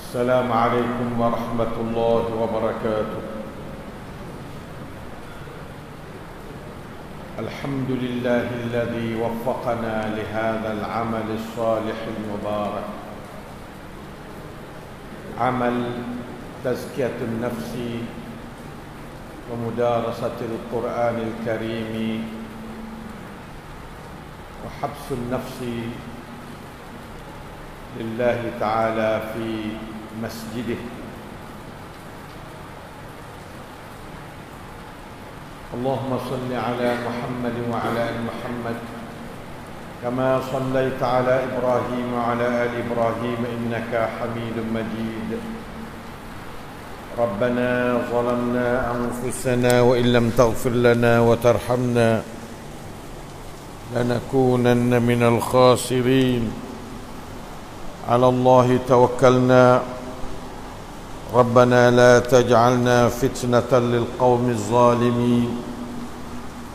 السلام عليكم ورحمة الله وبركاته. الحمد لله الذي وفقنا لهذا العمل الصالح المبارك، عمل تزكية النفس ومدارسة القرآن الكريم وحبس النفس لله تعالى في مسجده. اللهم صل على محمد وعلى آل محمد كما صليت على إبراهيم وعلى آل إبراهيم إنك حميد مجيد. ربنا ظلمنا أنفسنا وإن لم تغفر لنا وترحمنا لنكونن من الخاسرين. على الله توكلنا ربنا لا تجعلنا فتنة للقوم الظالمين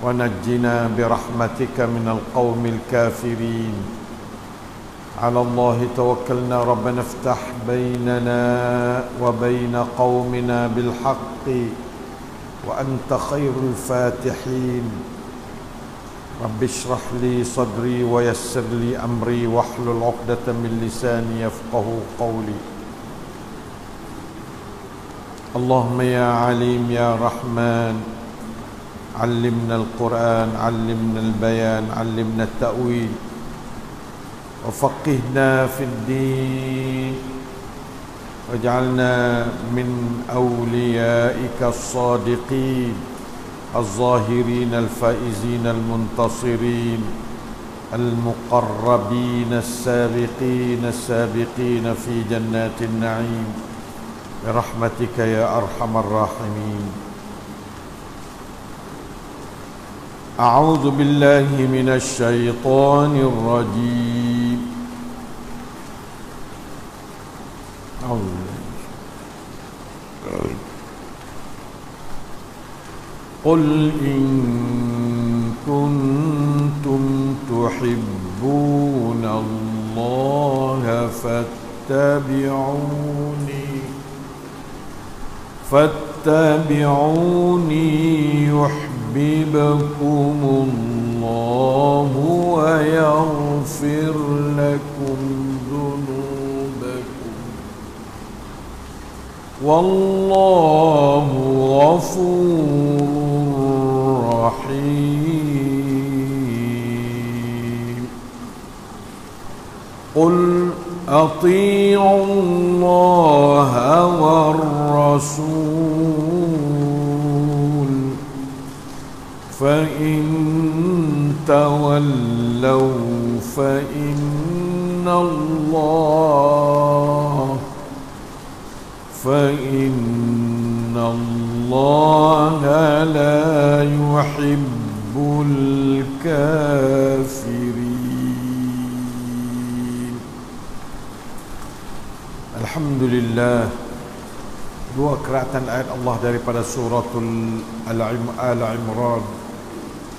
ونجنا برحمتك من القوم الكافرين. على الله توكلنا ربنا افتح بيننا وبين قومنا بالحق وأنت خير الفاتحين. رب اشرح لي صدري ويسر لي أمري واحلل عقدة من لساني يفقه قولي. اللهم يا عليم يا رحمن علمنا القرآن، علمنا البيان، علمنا التأويل، وفقهنا في الدين، واجعلنا من أوليائك الصادقين الظاهرين الفائزين المنتصرين المقربين السابقين السابقين في جنات النعيم برحمتك يا أرحم الراحمين. أعوذ بالله من الشيطان الرجيم. قل إن كنتم تحبون الله فاتبعوني يحببكم الله ويغفر لكم ذنوبكم والله غفور رحيم. قل أطيعوا الله والرسول فإن تولوا فإن الله لا يحب الكافرين. Alhamdulillah. Dua keratan ayat Allah daripada suratul Al-Imran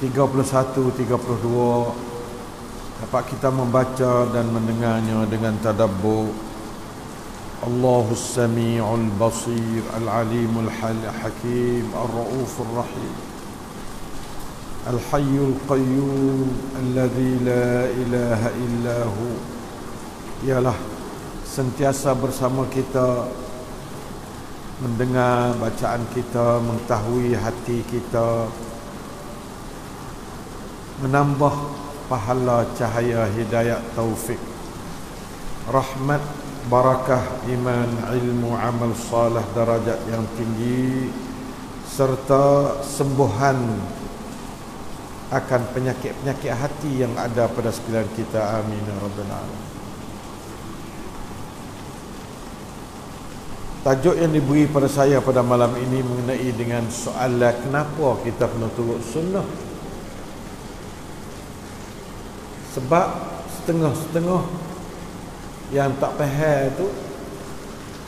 31-32 dapat kita membaca dan mendengarnya dengan tadabbur. Allahus Sami'ul Basir Al-Alimul Hakim Ar-Ra'ufur Rahim Al-Hayyul Qayyum Alladhi la ilaha illahu. Ialah sentiasa bersama kita, mendengar bacaan kita, mengetahui hati kita, menambah pahala, cahaya, hidayat, taufik, rahmat, barakah, iman, ilmu, amal salih, darajat yang tinggi, serta sembuhan akan penyakit-penyakit hati yang ada pada sekalian kita. Amin ya rabbal alamin. Tajuk yang diberi pada saya pada malam ini mengenai dengan soalan kenapa kita kena turut sunnah. Sebab setengah-setengah yang tak faham tu,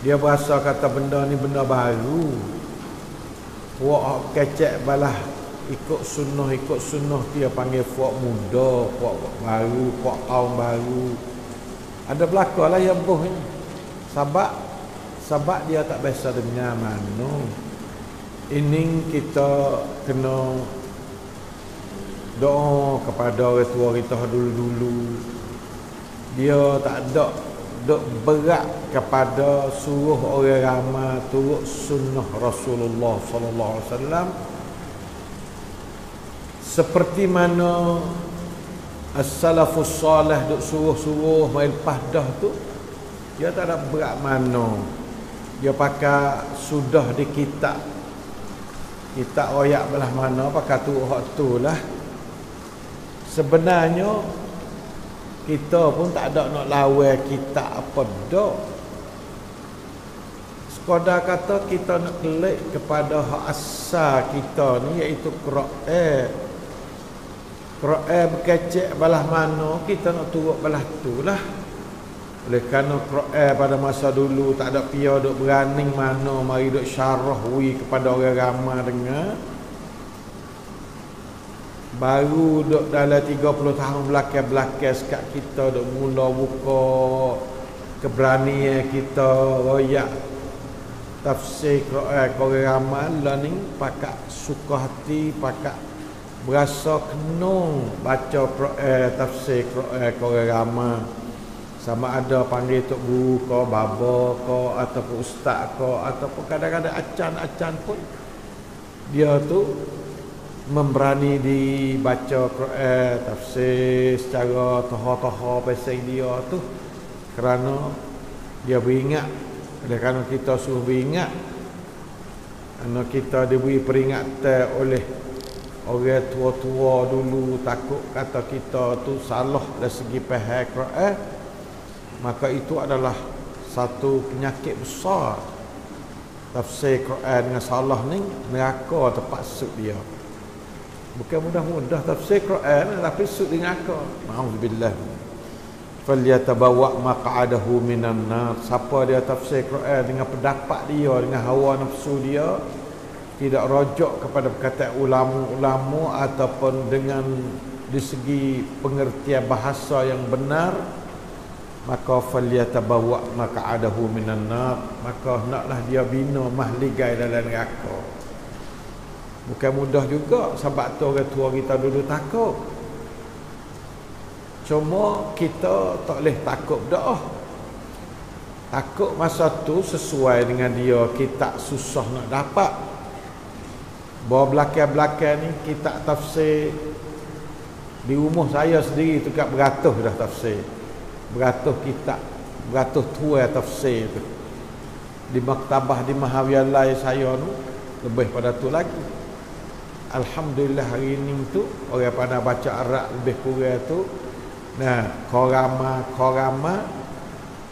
dia berasa kata benda ni benda baru. Puak kecek balah ikut sunnah dia panggil puak muda, puak baru, puak kaum baru. Ada belakalah yang boh ni. Sebab Sebab dia tak biasa dengar mana. Ini kita kena doa kepada orang tua kita dulu-dulu. Dia tak ada dok berat kepada suruh orang ramai turut sunnah Rasulullah sallallahu alaihi wasallam, seperti mana as-salafus salih duk suruh-suruh mai lepas dah tu. Dia tak ada berat mana. Dia pakai sudah di kitab royak belah mana pakai tu hak tu lah. Sebenarnya kita pun tak ada nak lawan kitab apa dak. Sekadar kata kita nak kelik kepada hak asal kita ni, iaitu Quran. Quran berkecek belah mana, kita nak turut belah tu lah. Oleh kerana Quran pada masa dulu tak ada pia duk berani mana mari duk syarah kepada orang ramai dengar. Baru duk dalam 30 tahun belakang sekat kita duk mula buka keberanian kita royak tafsir Quran ke orang ramai lah ni, pakak suka hati, pakak berasa kenung baca Quran, tafsir Quran ke orang ramai. Sama ada panggil tok guru ke, baba ke, ataupun ustaz ke, ataupun kadang-kadang acan-acan pun dia tu memberani dibaca Quran, tafsir secara toha-toha pasal dia tu, kerana dia beringat. Kerana kita suruh beringat, kerana kita diberi peringatan oleh orang tua-tua dulu, takut kata kita tu salah dari segi faham Quran, maka itu adalah satu penyakit besar. Tafsir Quran dengan salah ni, neraka tempat sud dia. Bukan mudah-mudah tafsir Quran, tapi sud di neraka. Ma'udzubillah. Falyatabawa maq'adahu minan nar. Siapa dia tafsir Quran dengan pendapat dia, dengan hawa nafsu dia, tidak rojok kepada perkataan ulama-ulama ataupun dengan di segi pengertian bahasa yang benar, maka falyatabawa maq'adahu minan nar, maka hendaklah dia bina mahligai dalam neraka. Bukan mudah juga, sebab tu orang tua kita dulu takut. Cuma kita tak boleh takut dah. Takut masa tu sesuai dengan dia, kita susah nak dapat. Bawa belakang-belakang ni kitab tafsir di rumah saya sendiri tu kat beratus dah tafsir. Beratus kitab, beratus tuai tafsir tu. Di maktabah di Mahawialai saya tu lebih pada tu lagi. Alhamdulillah hari ni tu orang pandai baca Arab lebih kurang tu. Nah, korama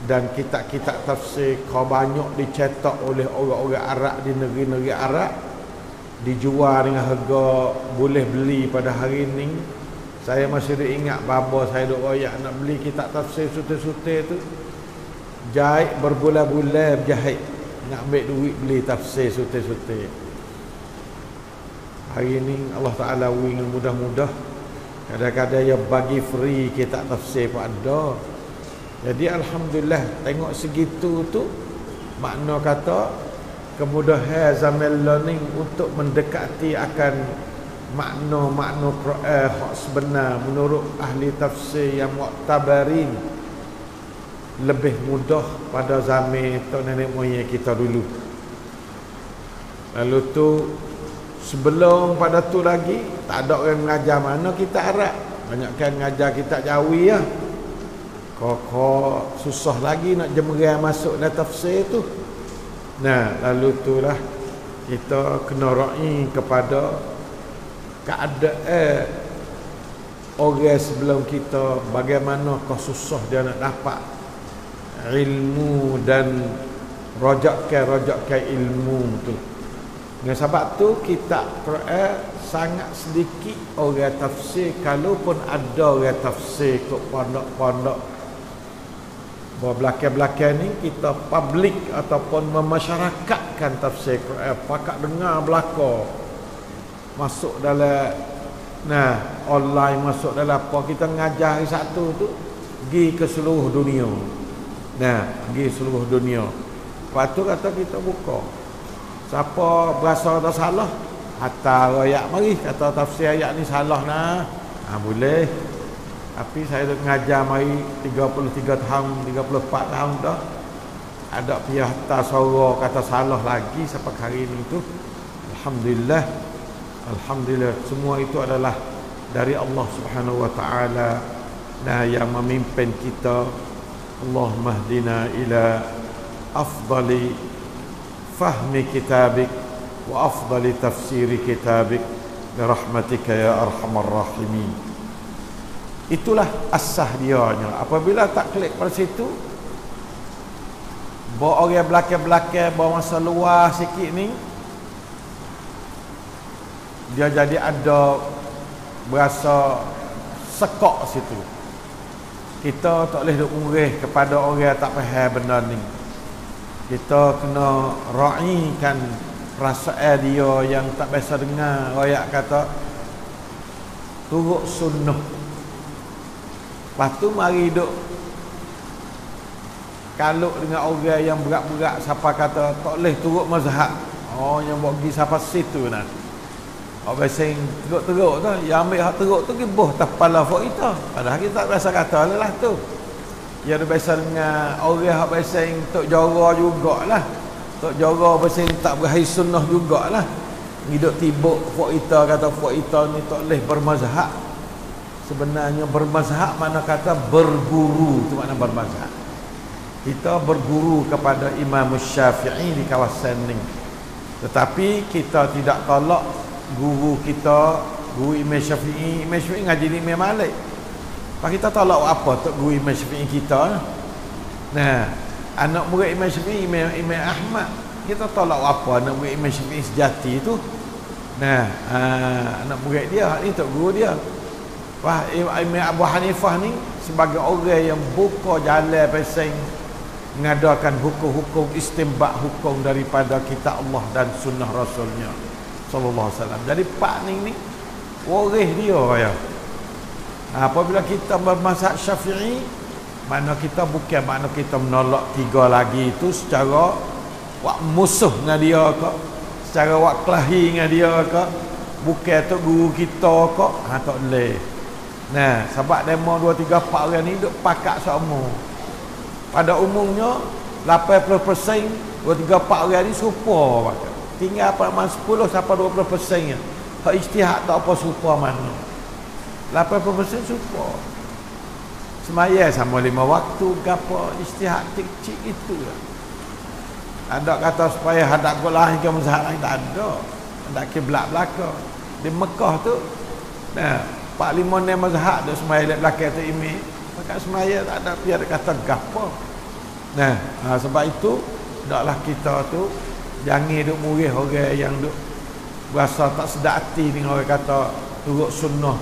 dan kitab-kitab tafsir kau banyak dicetak oleh orang-orang Arab di negeri-negeri Arab, dijual dengan harga boleh beli pada hari ni. Saya masih ingat bapa saya duk royak nak beli kitab tafsir sutir-sutir tu, jahit berbulan-bulan berjahit nak ambil duit beli tafsir sutir-sutir. Hari ni Allah Ta'ala dengan mudah-mudah, kadang-kadang dia bagi free kitab tafsir pun ada. Jadi Alhamdulillah, tengok segitu tu, makna kata kemudahan zaman learning untuk mendekati akan makna-makna Quran hak sebenar menurut ahli tafsir yang mu'tabarin lebih mudah pada zaman tok nenek moyang kita dulu. Lalu tu sebelum pada tu lagi tak ada orang mengajar mana kita Arab, banyakkan mengajar kitab Jawi lah. Kok susah lagi nak jemerang masuk dalam tafsir tu. Nah, lalu itulah kita kena ra'i kepada keadaan orang sebelum kita, bagaimana kau susah dia nak dapat ilmu dan rojakkan ilmu tu. Dengan sebab tu kitab Quran sangat sedikit orang tafsir, kalaupun ada orang tafsir ke pondok-pondok. Bahawa belakang-belakang ni kita publik ataupun memasyarakatkan tafsir Quran, pakak dengar belakang masuk dalam online, masuk dalam apa, kita mengajar hari satu tu pergi ke seluruh dunia. Pergi seluruh dunia. Lepas tu kata kita buka. Siapa berasa ada salah, hantar ayat mari kata tafsir ayat ni salah nah. Boleh. Tapi saya dah mengajar mari 33 tahun, 34 tahun dah. Ada pihak hantar suara kata salah lagi sampai hari ni tu. Alhamdulillah. Alhamdulillah, semua itu adalah dari Allah Subhanahu wa taala yang memimpin kita. Allahumma hdina ila afdali fahmi kitabik wa afdali tafsiri kitabik birahmatika ya arhamar rahimin. Itulah asah dianya. Apabila tak klik pada situ, bawa orang belakang-belakang, bawa masa luar sikit ni, dia jadi ada berasa sekok situ. Kita tak boleh duk murih kepada orang yang tak faham benda ni. Kita kena raikan perasaan dia yang tak biasa dengar. Rakyat kata turut sunnah. Lepas tu mari duk kalau dengan orang yang berat-berat, siapa kata tak boleh turut mazhab. Yang buat pergi sampai situ nah. Orang biasa teruk-teruk tu, yang ambil hak teruk tu kibuh atas kepala fok kita. Padahal kita tak biasa kata lah tu. Dia ada biasa dengan orang hak biasa tok jara jugalah. Tok jara biasa tak berahli sunnah jugalah. Hidup tibuk fok kita, kata fok kita ni tak boleh bermazhab. Sebenarnya bermazhab mana kata berguru, tu makna bermazhab. Kita berguru kepada Imam Syafi'i di kawasan ni. Tetapi kita tidak tolak guru kita, guru Imam Syafi'i. Imam Syafi'i ngaji ni Imam Malik. Pak kita tolak apa tok guru Imam Syafi'i kita? Nah, anak murid Imam Syafi'i Imam Ahmad. Kita tolak apa anak murid Imam Syafi'i sejati tu? Nah, anak murid dia, ni tok guru dia. Wah, Imam Abu Hanifah ni sebagai orang yang buka jalan pasal mengadakan hukum-hukum istinbat hukum daripada kitab Allah dan sunnah Rasulnya sallallahu alaihi wasallam. Jadi pak ni waris dia ya. Apabila kita bermazhab Syafi'i, mana kita bukan makna kita menolak tiga lagi itu secara wak musuh dengan dia ke, secara wak kelahi dengan dia ke, bukan tu guru kita ke, tak boleh. Nah, sebab demo 2 3 4 orang ni duk pakak sama. Pada umumnya 80% 2 3 4 orang ni serupa pakak. Tinggal pada 10 sampai 20% nya. Hak ijtihad tak apa serupa mana. 80% serupa. Semaya sama 5 waktu gapo ijtihad kecil itu lah. Ada kata supaya hadap ke lain ke mazhab lain, tak ada. Ada kiblat belaka. Di Mekah tu nah 4-5 ni mazhab dak semaya di belakang tu imam. Maka semaya tak ada dia kata gapo. Nah, sebab itu ndaklah kita tu jangan duk murih orang yang duk berasa tak sedap hati dengan orang kata turut sunnah.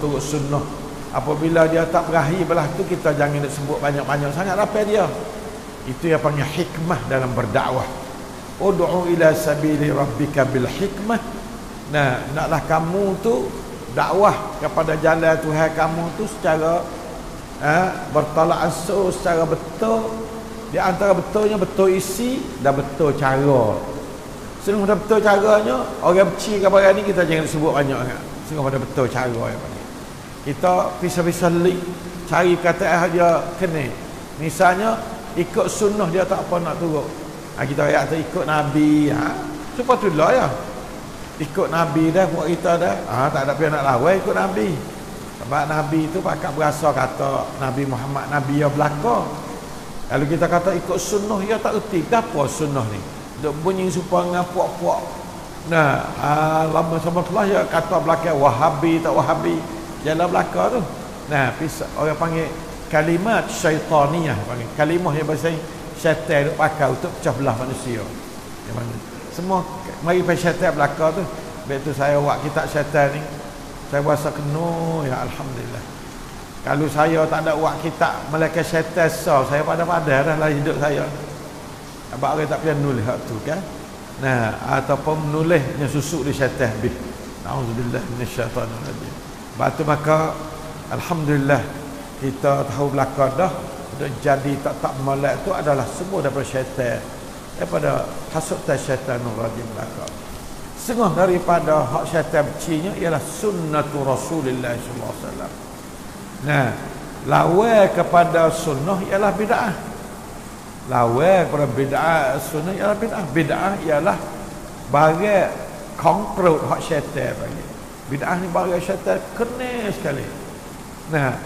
Apabila dia tak berahi belah tu, kita jangan duk sebut banyak-banyak sangat apa dia. Itu yang panggil hikmah dalam berdakwah. Ud'u ila sabili rabbika bil hikmah. Nah, naklah kamu tu dakwah kepada jalan Tuhan kamu tu secara bertolak ansur, secara betul. Di antara betulnya betul isi dan betul cara. Sehingga pada betul caranya, orang beci kepada ni kita jangan sebut banyak sangat. Sehingga pada betul cara yang panggil. Kita pisah-pisah lik cari kata dia kena. Misalnya ikut sunnah dia tak apa nak turut. Kita ayat tu ikut Nabi, supaya tu lah ya. Ikut Nabi dah buat kita dah. Tak ada pihak nak lawan ikut Nabi. Sebab Nabi tu pakak berasa kata Nabi Muhammad Nabi yang belaka. Kalau kita kata ikut sunnah, dia tak erti apa sunnah ni. Duk bunyi supaya dengan puak-puak. Nah, lama sama pula ya kata belakang Wahabi tak Wahabi. Jalan belakang tu. Nah, orang panggil kalimat syaitaniyah, panggil kalimah yang bahasa syaitan duk pakai untuk pecah belah manusia. Yang mana? Semua mari pada syaitan belakang tu. Baik tu saya buat kitab syaitan ni, saya rasa kena ya alhamdulillah. Kalau saya tak ada buat kitab malaikat syaitan saya pada-pada dah lah hidup saya. Abang orang tak payah nulis hak tu kan. Nah, ataupun menulisnya susuk di syaitan habis. Nauzubillah minasyaitanir rajim. Batu maka alhamdulillah kita tahu belakang dah jadi tak malak tu adalah semua daripada syaitan. daripada hasud syaitanur rajim belaka. Setengah daripada hak syaitan becinya ialah sunnatu Rasulullah sallallahu alaihi wasallam. Nah, lawan kepada sunnah ialah bid'ah. Lawan kepada bid'ah, sunnah ialah bid'ah. Bid'ah ialah bagai konkret hak syaitan bagi. Bid'ah ni bagai syaitan kena sekali. Nah,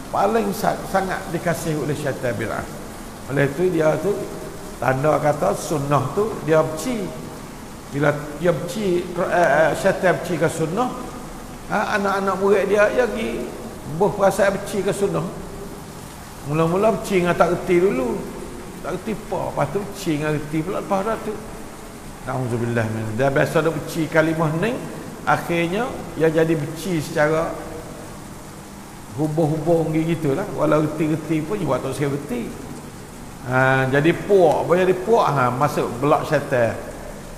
paling sangat dikasihi oleh syaitan bid'ah. Oleh itu dia tu tanda kata sunnah tu dia benci. Bila dia benci syaitan benci ke sunnah, anak-anak murid dia pergi buh perasaan benci ke sunnah. Mula-mula benci dengan tak reti dulu. Tak reti apa, lepas tu benci dengan reti pula lepas dah tu. Nauzubillah min. Dia biasa dah benci kalimah ni, akhirnya dia jadi benci secara hubung-hubung gitulah. Walau reti-reti pun juga tak sekali reti. Jadi puak, boleh jadi puak, masuk belak syaitan.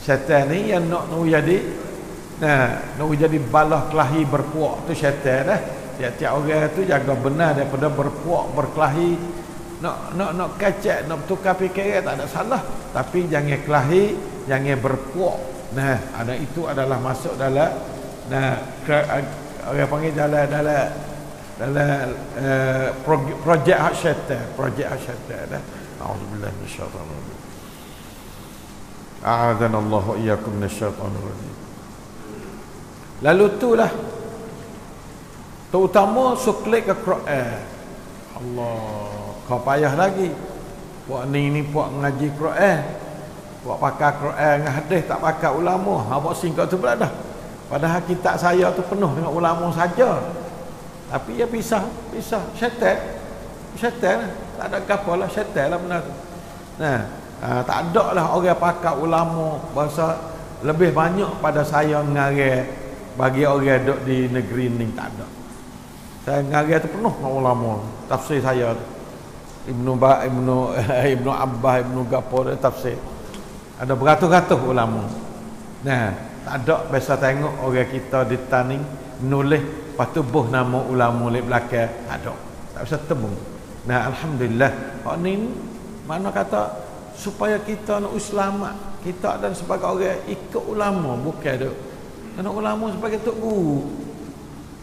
Syaitan ni yang nak jadi nak jadi balah kelahi berpuak tu syaitan dah. Tiap-tiap orang tu jaga benar daripada berpuak berkelahi. Nak kacak, nak bertukar fikiran tak ada salah, tapi jangan kelahi, jangan berpuak. Ada itu adalah masuk dalam orang panggil dalam projek hak syaitan dah. A'udzubillahi minasyaitanir rajim. A'adzanallahu wa iyyakum minasyaitanir rajim. Lalu itulah terutama suklik ke Quran. Allah, kau payah lagi. Puak ni puak ngaji Quran. Puak pakai Quran dengan hadis, tak pakai ulama. Puak singkat tu pula dah. Padahal kitab saya tu penuh dengan ulama saja. Tapi dia pisah syaitan lah. Tak ada apa lah, syaitan lah benar tu. Tak ada lah orang pakai ulama bahasa lebih banyak pada saya ngarang bagi orang duduk di negeri ni, tak ada. Saya ngarang tu penuh dengan ulama. Tafsir saya Ibnu Abbas, Ibnu Gapur tafsir. Ada beratus-ratus ulama. Tak ada biasa tengok orang kita di Taning nulis lepas tu buh nama ulama di belakang, tak ada. Tak bisa temu. Alhamdulillah. Hak ni mana kata supaya kita nak selamat, kita dan sebagai orang ikut ulama, bukan duk nak ulama sebagai tok guru.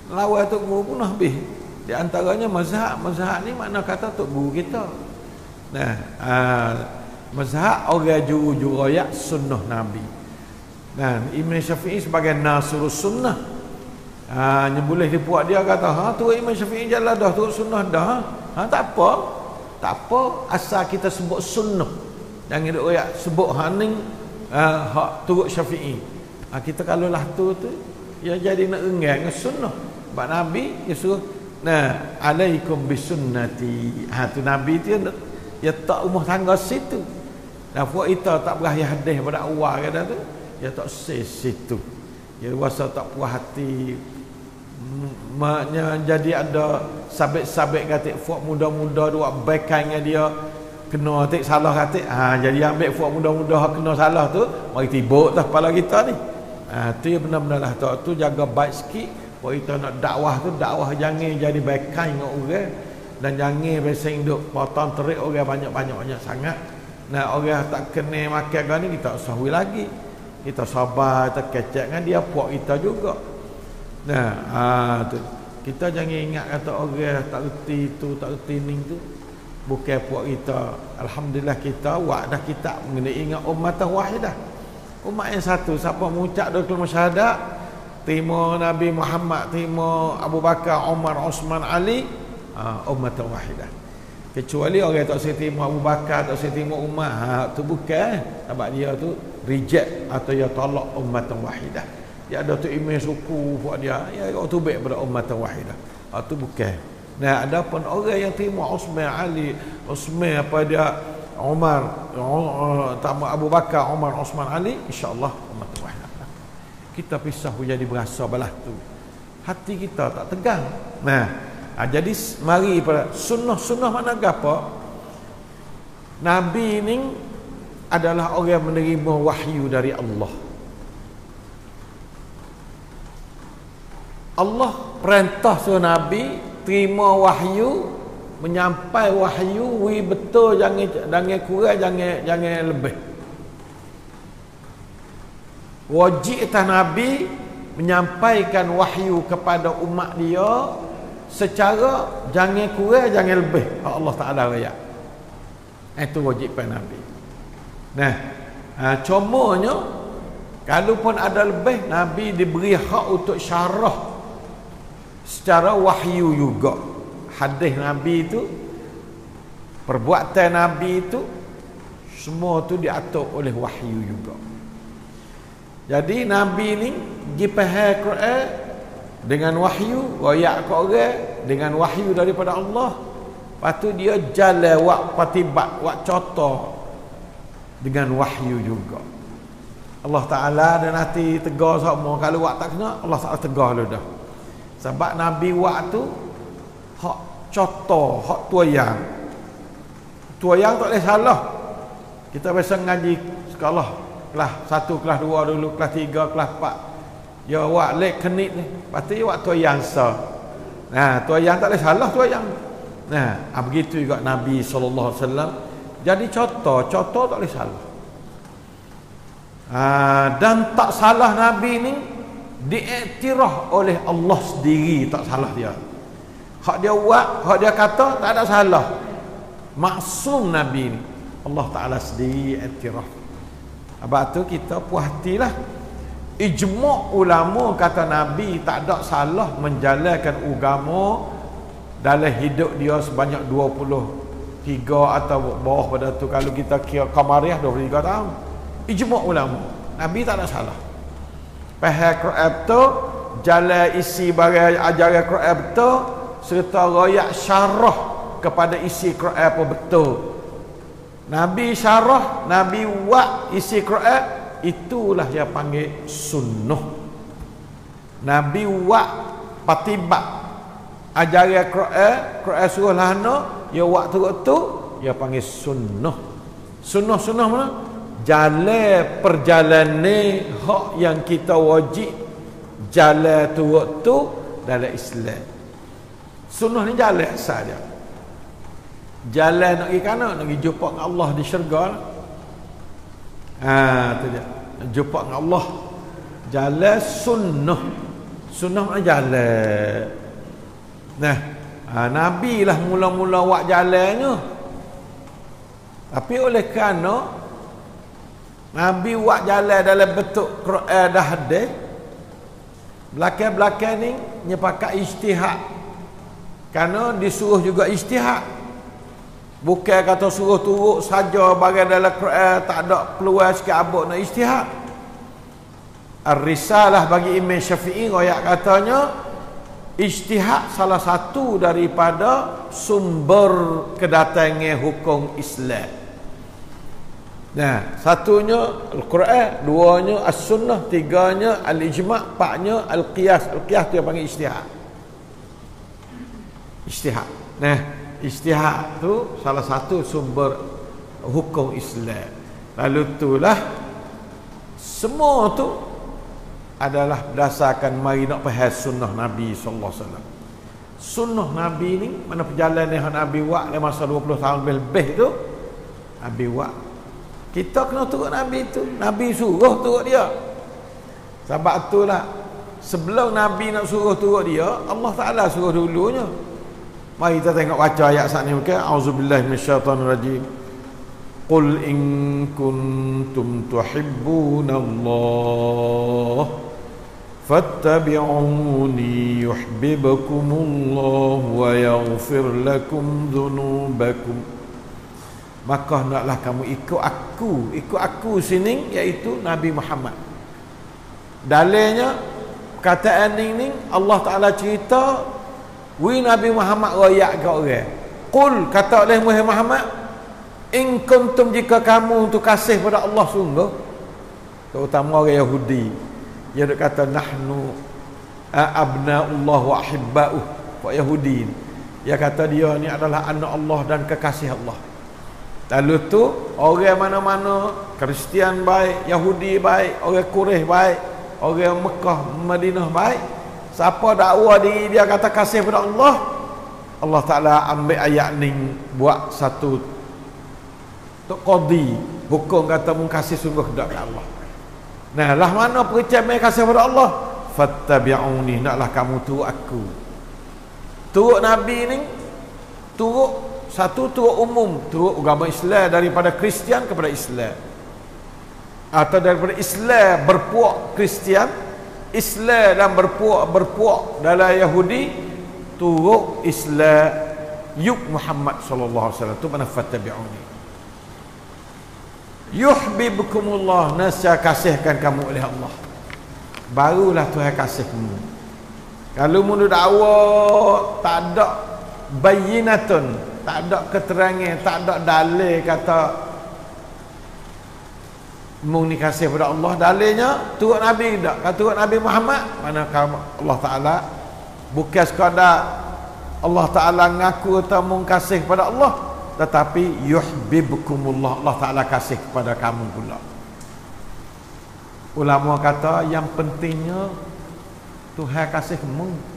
Lawan tok guru pun habis. Di antaranya mazhab ni mana kata tok guru kita. Mazhab orang juru royak sunnah Nabi. Imam Syafi'i sebagai nasirus sunnah. Boleh dipuak dia kata, tu Imam Syafi'i jalan dah, tu sunnah dah. Tak apa, asal kita sebut sunnah. Jangan duk royak sebut haning hak turut Syafi'i. Kita kalau lah tu ya jadi nak enggan dengan sunnah. Sebab Nabi dia suruh alaikum bisunnati. Tu Nabi tu dia tak rumah tangga situ. Dan puak kita tak berakhir hadis pada awal kata tu, dia tak situ. Dia rasa tak puas hati. Maknya jadi ada sabit-sabit kata puak muda-muda dua baiknya dia kena atik salah kata. Jadi ambil puak muda-muda kena salah tu, mari tibuk dah kepala kita ni. Tu yang benar-benar lah tu jaga baik sikit. Kalau kita nak dakwah tu, dakwah jangan jadi baikan dengan orang, dan jangan biasa duk potong terik orang banyak sangat. Orang tak kena makan kan ni kita sahui lagi. Kita sabar, kita kecek dengan dia, puak kita juga. Tu kita jangan ingat kata orang tak reti tu, tak reti ni tu, bukan puak kita. Alhamdulillah kita buat dah kitab mengenai ingat umat wahidah. Umat yang satu, siapa mengucap dua kalimah syahadat, terima Nabi Muhammad, terima Abu Bakar, Umar, Osman, Ali, umat wahidah. Kecuali orang tak saya terima Abu Bakar, tak saya terima Umar, tu bukan, sebab dia tu reject atau dia tolak umat wahidah. Dia ada tu imam suku buat dia, ya tu baik pada umat wahidah. Tu bukan. Ada pun orang yang terima Osman, Ali, Osman apa dia, Umar, Abu Bakar, Umar, Osman, Ali, insya-Allah umat wahidah. Kita pisah jadi berasa belah tu. Hati kita tak tegang. Jadi mari pada sunnah mana apa? Nabi ni adalah orang yang menerima wahyu dari Allah. Allah perintah suruh Nabi terima wahyu menyampai wahyu wi betul, jangan kurang, jangan lebih. Wajib atas Nabi menyampaikan wahyu kepada umat dia secara jangan kurang, jangan lebih. Allah Taala raya. Itu wajib pada Nabi. Nah, cumanya kalau pun ada lebih, Nabi diberi hak untuk syarah secara wahyu juga. Hadis Nabi itu, perbuatan Nabi itu, semua tu diatur oleh wahyu juga. Jadi Nabi ni pergi faham Quran dengan wahyu, royak ke orang dengan wahyu daripada Allah. Lepas tu dia jalan wak patibat, wak contoh dengan wahyu juga. Allah Ta'ala dan nanti tegar semua. Kalau wak tak kena, Allah Ta'ala tegar lu dah. Sebab Nabi wak tu hak contoh, hak tuayang. Tuayang tak boleh salah. Kita biasa ngaji sekolah kelas 1, kelas 2 dulu, kelas 3, kelas 4. Ya wak lek kenit ni. Lepas tu wak tuayang sa. Nah, tuayang tak boleh salah tuayang. Nah, begitu juga Nabi SAW. Jadi contoh tak boleh salah. Dan tak salah Nabi ni diiktiraf oleh Allah sendiri, tak salah dia. Hak dia buat, hak dia kata tak ada salah. Maksum Nabi ni Allah Ta'ala sendiri iktiraf. Sebab tu kita puas hatilah. Ijma' ulama kata Nabi tak ada salah menjalankan agama dalam hidup dia sebanyak 23 atau bawah pada tu. Kalau kita kira Qamariah 23 tahun, ijma' ulama Nabi tak ada salah. Faham Quran betul, jalan isi barang ajaran Quran betul, serta royak syarah kepada isi Quran apa betul. Nabi syarah, Nabi buat isi Quran, itulah yang panggil sunnah. Nabi buat patibat ajaran Quran suruh lahana, ya waktu tu dia panggil sunnah. Sunnah mana? Jalan perjalanan hak yang kita wajib jalan tu waktu dalam Islam. Sunnah ni jalan saja. Jalan nak pergi kana, nak pergi jumpa dengan Allah di syurga. Tu dia. Jumpa dengan Allah. Jalan sunnah. Sunnah mana jalan. Nah, Nabi lah mula-mula buat jalannya. Tapi oleh kerana Nabi buat jalan dalam bentuk Quran dah hadis, belakang-belakang ni nyepakat ijtihad. Kerana disuruh juga ijtihad. Bukan kata suruh turut saja bagian dalam Quran, tak ada peluang sikit abuk nak ijtihad. Ar-Risalah bagi Imam Syafi'i royak katanya ijtihad salah satu daripada sumber kedatangan hukum Islam. Nah, satunya Al-Quran, duanya As-Sunnah, tiganya Al-Ijma', empatnya Al-Qiyas. Al-Qiyas tu yang panggil ijtihad. Ijtihad. Nah, ijtihad tu salah satu sumber hukum Islam. Lalu itulah semua tu adalah berdasarkan mari nak faham sunnah Nabi sallallahu alaihi wasallam. Sunnah Nabi ni mana perjalanan yang Nabi buat dalam masa 20 tahun lebih tu Nabi buat. Kita kena turut Nabi tu. Nabi suruh turut dia. Sebab itulah sebelum Nabi nak suruh turut dia, Allah Ta'ala suruh dulunya. Mari kita tengok baca ayat saat ni. A'udzubillahi minasyaitanirrajim. Qul in kuntum tuhibbunallah fattabi'uni yuhibbukumullah wa yaghfir lakum dhunubakum. Maka hendaklah kamu ikut aku sini, iaitu Nabi Muhammad. Dalilnya perkataan ini Allah Ta'ala cerita wi Nabi Muhammad royak ke orang. Qul, kata oleh Muhammad, in kuntum, jika kamu untuk kasih pada Allah sungguh, terutama orang Yahudi, dia duk kata nahnu abna'ullah wa ahibba'uh. Pak Yahudi ni, dia kata dia ni adalah anak Allah dan kekasih Allah. Lalu tu orang mana-mana, Kristian baik, Yahudi baik, orang Quraisy baik, orang Mekah, Madinah baik, siapa dakwa diri dia kata kasih pada Allah, Allah Ta'ala ambil ayat ni buat satu tok qadi hukum kata mun kasih sungguh dak Allah. Nah, lah mana percaya kasih pada Allah? Fattabi'uni, naklah kamu turut aku. Turut Nabi ni turut satu, turut umum, turut agama Islam daripada Kristian kepada Islam, atau daripada Islam berpuak Kristian, Islam dan berpuak dalam Yahudi, turut Islam yuk Muhammad sallallahu alaihi wasallam. Tu mana fattabi'uni. Yuhibbukumullah, nasya kasihkan kamu oleh Allah. Barulah Tuhan kasih kamu. Kalau mulu dakwa tak ada bayinatun, tak ada keterangan, tak ada dalil kata mung ni kasih pada Allah, dalilnya turut Nabi tak? Kata turut Nabi Muhammad, mana Allah Ta'ala bukan sekadar Allah Ta'ala ngaku atau mung kasih pada Allah, tetapi yuhibbukumullah, Allah Ta'ala kasih kepada kamu pula. Ulama kata yang pentingnya Tuhan kasih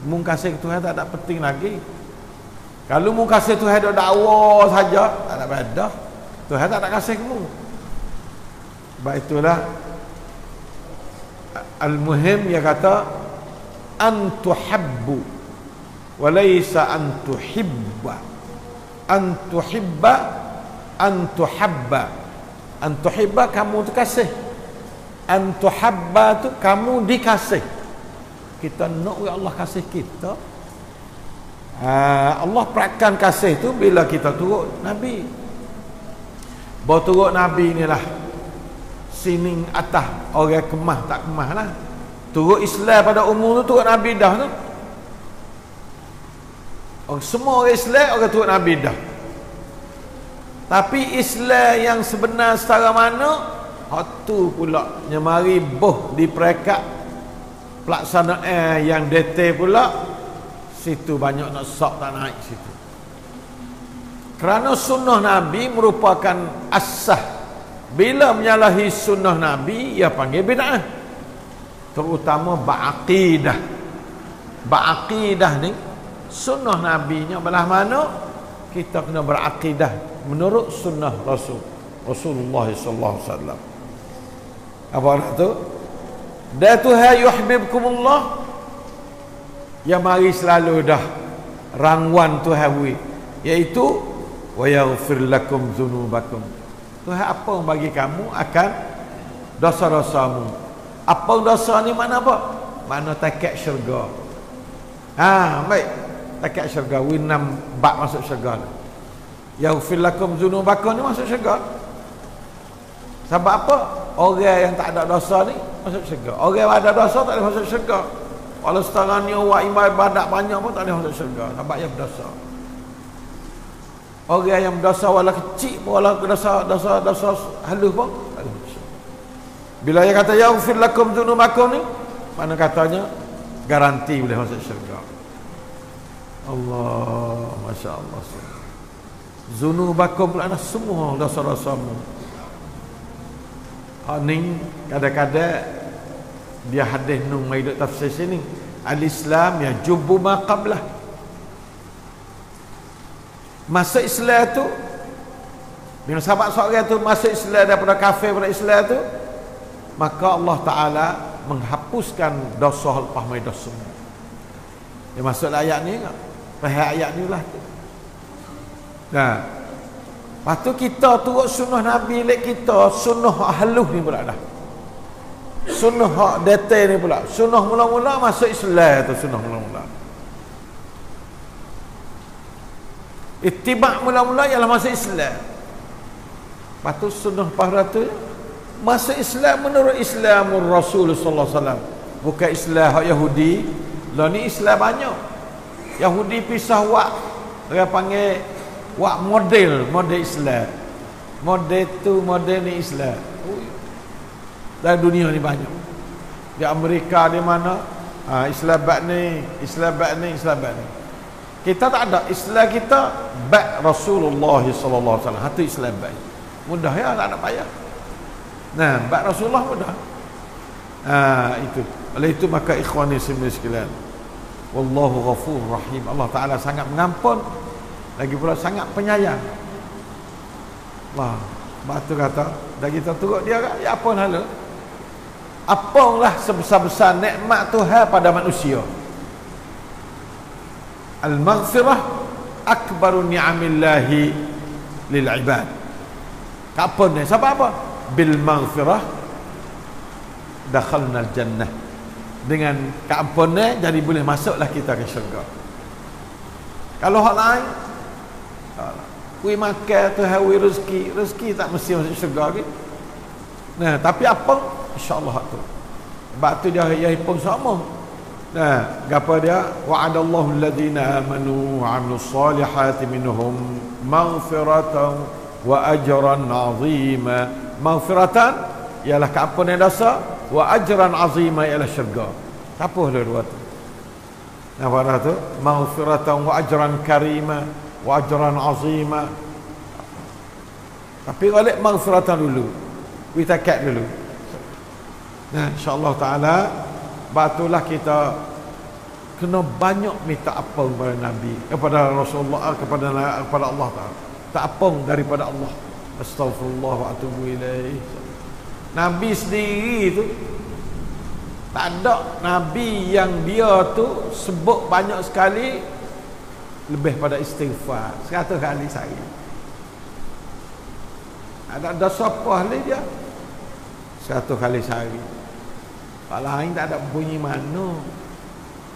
mung kasih Tuhan tak ada penting lagi. Kalau mung kasih Tuhan dak dakwa saja, tak ada faedah. Tuhan tak ada kasih kamu. Sebab itulah al-muhim dia kata an tuhabbu wa laysa an tuhibba. An tuhibba, an tuhabba. An tuhibba kamu tu kasih. An tuhabba tu kamu dikasih. Kita nak Allah kasih kita. Allah perakan kasih tu bila kita turut Nabi. Bahawa turut Nabi ni lah sining atas, orang kemah tak kemah lah. Turut Islam pada umum tu turut Nabi dah tu. Semua orang Islam orang turut Nabi dah. Tapi Islam yang sebenar secara mana, tu pula yang mari boh di peringkat pelaksanaan yang detail pula, situ banyak nak sok tak naik situ. Kerana sunnah Nabi merupakan asah. Bila menyalahi sunnah Nabi, ia panggil bid'ah. Terutama ba'aqidah. Ba'aqidah ni sunnah Nabi-nya belah mana, kita kena berakidah menurut sunnah Rasulullah sallallahu alaihi wasallam. Apa tu? Dan Tuhan yuhibbukumullah, yang mari selalu dah rangwan Tuhan wi, iaitu wa yaghfir lakum dzunubakum. Tuhan apa yang bagi kamu akan dosa-dosamu. Apa dosa ni makna apa? Makna takat syurga. Baik. Takat syurga, winam bak masuk syurga. Yaghfir lakum dzunubakum ni masuk syurga. Sebab apa? Orang yang tak ada dosa ni masuk syurga. Orang yang ada dosa tak boleh masuk syurga. Walau setengah ni orang ibadat banyak pun tak boleh masuk syurga sebab dia berdosa. Orang yang berdosa walau kecil pun, walau dosa halus pun tak boleh masuk syurga. Bila dia kata yaghfir lakum dzunubakum ni, mana katanya garanti boleh masuk syurga. Allah, Masya Allah. Dzunubakum pula semua dosa-dosamu. Ni kadang-kadang dia hadis nung mai duk tafsir sini, al-Islam ya jubbu ma qablah. Masuk Islam tu, bila sahabat seorang tu masuk Islam daripada kafir pada Islam tu, maka Allah Ta'ala menghapuskan dosa lepas mai dosa. Dia masuk ayat ni enggak? Faham ayat ni lah tu. Nah, lepas tu kita turut sunnah Nabi lek kita, sunnah halus ni pula dah. Sunnah hak detail ni pula. Sunnah mula-mula masuk Islam tu, sunnah mula-mula. Ittiba' mula-mula ialah masuk Islam. Lepas tu sunnah pada tu masuk Islam menurut Islamur Rasul sallallahu alaihi wasallam. Bukan Islam hak Yahudi. Lah ni Islam banyak. Yahudi pisah wak. Dia panggil wak model Islam. Model tu model ni Islam. Dalam dunia ni banyak. Di Amerika di mana Islam bab ni, Islam bab ni, Islam bab ni. Kita tak ada. Islam kita bab Rasulullah sallallahu alaihi wasallam. Itu Islam bab. Mudah ya, tak ada payah. Nah, bab Rasulullah mudah. Itu. Oleh itu maka ikhwani sekalian, Wallahu ghafurur rahim. Allah Ta'ala sangat mengampun, lagi pula sangat penyayang. Wah, batu kata, dah kita turut dia kan, ya apa hala? Apalah sebesar-besar nikmat Tuhan pada manusia. Al-maghfirah akbaru ni'amillahi lil ibad. Kapan ni? Sebab apa? Bil maghfirah dakhalna al-jannah. Dengan keampunan jadi boleh masuklah kita ke syurga. Kalau hak lain, kui makan tu hawi rezeki tak mesti masuk syurga ke. Nah, tapi apa? Insya-Allah tu. Sebab tu dia pun sama. Nah, gapo dia? Wa'adallahu alladhina amanu wa 'amilus solihati minhum maghfiratan wa ajran 'azima. Maghfiratan ialah keampunan dosa, wa ajran 'azima ialah syurga. Apa dua tu? Apa dah tu? Maghfiratan wa ajran karima wa ajran 'azima. Tapi balik maghfiratan dulu. Kita kat dulu. Nah, insya-Allah taala batulah kita kena banyak minta apa kepada Nabi, kepada Rasulullah, kepada Allah Taala. Tak apa daripada Allah. Astaghfirullah wa atubu ilaih. Nabi sendiri tu tak ada nabi yang dia tu sebut banyak sekali lebih pada istighfar 100 kali sehari. Ada siapa ahli dia 100 kali sehari. Kalau lain tak ada bunyi mana.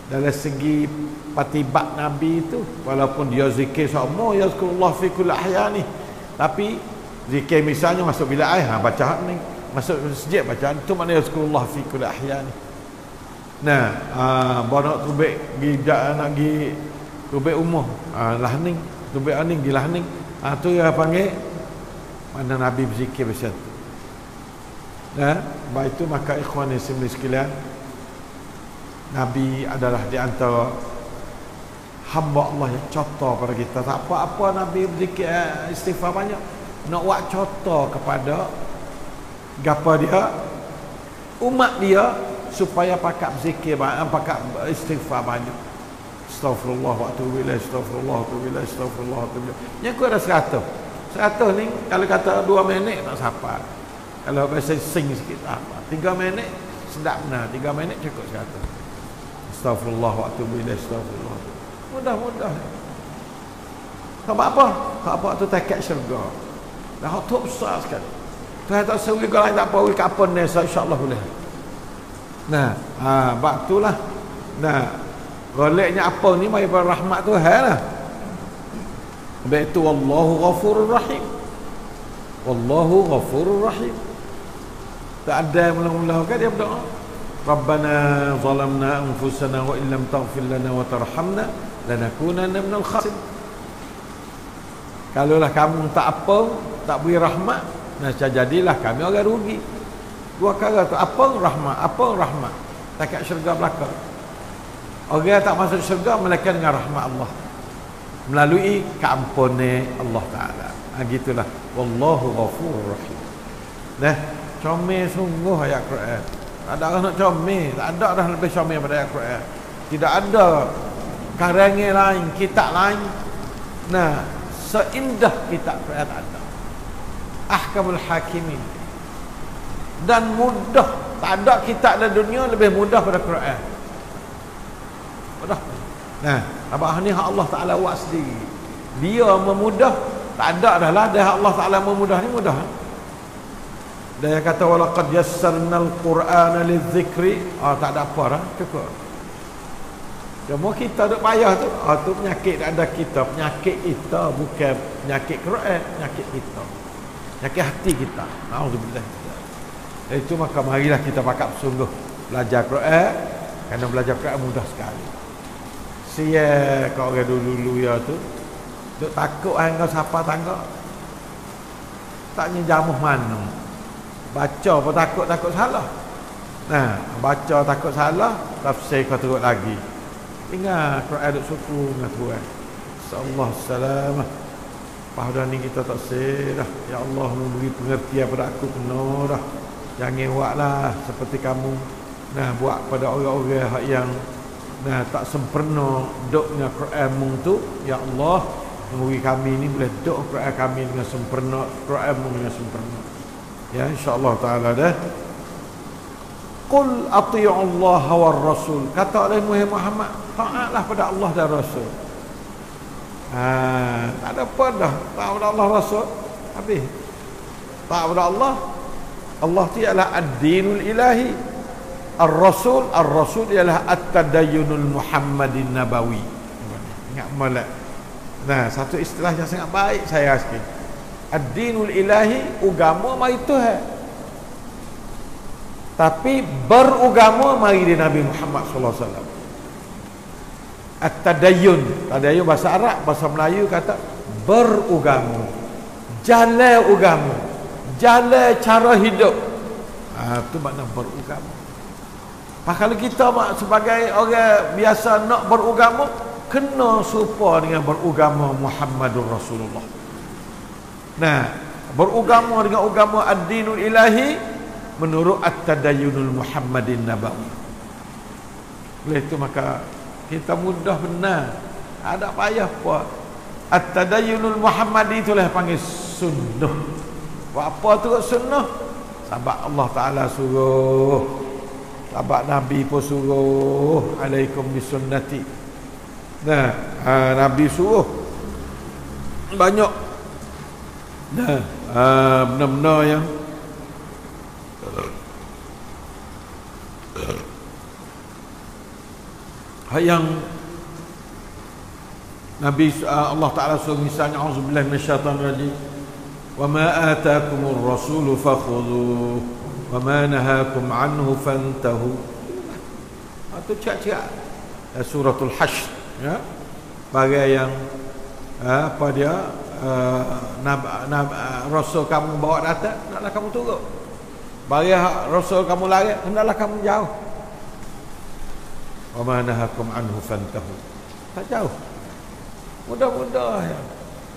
Dari segi patibat Nabi itu, walaupun dia zikir sama yazkurullah fi kulli ahyani, tapi zikir misalnya masuk bilik air, baca ni, masuk masjid baca tu, mana yazkurullah fi kulli ahyani. Nah, baru tubik gijak nak gi tubik umur, lahning, tubik aning gi lahning. Tu yang panggil mana Nabi berzikir macam tu. Nah, baik itu maka ikhwan muslimin sekalian, Nabi adalah di antara hamba Allah yang contoh pada kita. Tak apa-apa Nabi berzikir istighfar banyak, nak buat contoh kepada gapo dia, umat dia, supaya pakak berzikir banyak, pakak istighfar banyak. Astaghfirullah wa atubu ilaih, astaghfirullah wa atubu ilaih, astaghfirullah wa atubu ilaih. Yang ku ada 100. 100 ni kalau kata 2 minit tak sampai. Kalau biasa sing sikit tak apa. 3 minit sedap benar, 3 minit cukup 100. Astaghfirullah wa atubu ilaih, astaghfirullah. Mudah-mudah. Sebab apa? Sebab apa tu takat syurga. Dah hak besar sekali. Tuhan tak sewi kalau tak apa kapan ni, insya-Allah boleh. Nah, bab itulah. Nah, goleknya apa ni mai rahmat Tuhan lah. Baik tu wallahu ghafurur rahim. Wallahu ghafurur rahim. Tak ada mula-mula kan dia berdoa. Rabbana zalamna anfusana wa illam taghfir lana wa tarhamna lanakunanna minal khasirin. Kalaulah kamu tak apa, tak beri rahmat, nah jadilah kami orang rugi. Dua perkara tu, apa rahmat, apa rahmat. Takat syurga belaka. Orang tak masuk syurga melainkan dengan rahmat Allah, melalui keampunan Allah Taala. Gitulah. Wallahu ghafurur rahim. Nah, comel sungguh ayat Quran. Tak ada orang nak comel, tak ada dah lebih comel pada ayat Quran. Tidak ada karangan lain, kitab lain. Nah, seindah kitab Quran tak ada. Ahkamul hakimin. Dan mudah. Tak ada kitab dalam dunia lebih mudah pada Quran. Mudah. Nah, abah ni hak Allah Taala buat sendiri. Dia memudah, tak ada dah lah. Dah Allah Taala memudah ni mudah. Dia kata walaqad yassarnal Qur'ana lidzikri. Tak ada apa dah, cukup. Cuma kita duk payah tu, tu penyakit tak ada kita. Penyakit kita bukan penyakit Quran, penyakit kita. Penyakit hati kita. Alhamdulillah. Itu maka marilah kita pakak sungguh belajar Quran, kerana belajar Quran mudah sekali. Sia kau orang dulu ya tu duk takut hang siapa tangga. Taknya jamuh mana. Baca pun takut salah. Nah, baca takut salah, tafsir kau teruk lagi. Ingat Quran duk suku dengan Tuhan. Insyaallah salamah. Pada ni kita tak dah. Ya Allah memberi pengertian pada aku penuh dah. Jangan buatlah seperti kamu. Nah, buat pada orang-orang yang Nah, tak sempurna doknya Quran mung tu, ya Allah, bagi kami ni boleh dok Quran kami dengan sempurna, Quran mung dengan sempurna. Ya, insya-Allah taala dah. Qul ati'u Allah war Rasul. Kata oleh Muhammad, taatlah pada Allah dan Rasul. Tak ada apa dah. Taat pada Allah Rasul. Habis. Taat pada Allah. Allah tu ialah ad-dinul ilahi. Ar-Rasul ialah at-tadayyunul Muhammadin Nabawi. Ingat molek. Nah, satu istilah yang sangat baik saya sikit. Ad-dinul ilahi, agama mari Tuhan. Tapi beragama mari di Nabi Muhammad sallallahu alaihi wasallam. At-tadayyun, tadayyun bahasa Arab, bahasa Melayu kata beragama. Jalan agama. Jalan cara hidup. Itu makna beragama. Kalau kita sebagai orang biasa nak beragama, kena serupa dengan beragama Muhammadur Rasulullah. Nah, beragama dengan agama ad-dinul ilahi menurut at-tadayyunul Muhammadin Nabawi. Oleh itu maka kita mudah benar. Ada payah apa. At-tadayyunul Muhammadi itulah panggil sunnah. Apa tu sunnah? Sebab Allah Taala suruh. Sebab Nabi pun suruh, alaikum bisunnati. Nah, Nabi suruh banyak. Nah, benar-benar yang Nabi Allah Taala suruh, misalnya auzubillahi minasyaitanir rajim, wa ma ataakumur rasulu fakhudhuhu wa ma nahakum anhu fantahu. Itu cak-cak suratul Hashr, ya. Bagi yang apa dia Rasul kamu bawa datang, hendaklah kamu turut. Bagi Rasul kamu lari, hendaklah kamu jauh. Wa ma nahakum anhu fantahu. Tak jauh. Mudah-mudah ya.